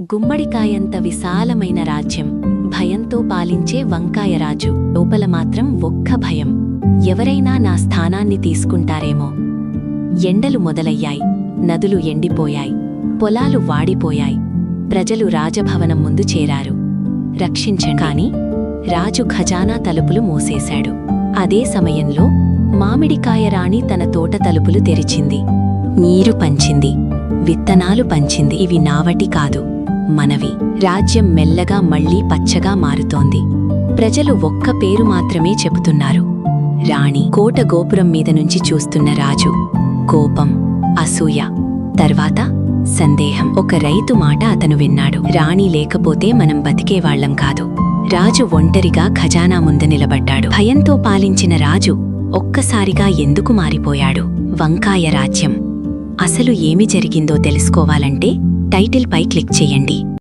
గుమ్మడికాయంత విశాలమైన రాజ్యం, భయంతో పాలించే వంకాయరాజు. లోపల మాత్రం ఒక్క భయం, ఎవరైనా నా స్థానాన్ని తీసుకుంటారేమో. ఎండలు మొదలయ్యాయి, నదులు ఎండిపోయాయి, పొలాలు వాడిపోయాయి. ప్రజలు రాజభవనం ముందు చేరారు. రక్షించండి. కాని రాజు ఖజానా తలుపులు మూసేశాడు. అదే సమయంలో మామిడికాయ రాణి తన తోట తలుపులు తెరిచింది. నీరు పంచింది, విత్తనాలు పంచింది. ఇవి నావటి కాదు, మనవి. రాజ్యం మెల్లగా మళ్లీ పచ్చగా మారుతోంది. ప్రజలు ఒక్క పేరు మాత్రమే చెబుతున్నారు, రాణి. కోట గోపురం మీద నుంచి చూస్తున్న రాజు. కోపం, అసూయ, తర్వాత సందేహం. ఒక రైతు మాట అతను విన్నాడు, రాణి లేకపోతే మనం బతికేవాళ్లం కాదు. రాజు ఒంటరిగా ఖజానా ముందు నిలబడ్డాడు. భయంతో పాలించిన రాజు ఒక్కసారిగా ఎందుకు మారిపోయాడు? వంకాయ రాజ్యం. అసలు ఏమి జరిగిందో తెలుసుకోవాలంటే టైటిల్పై క్లిక్ చేయండి.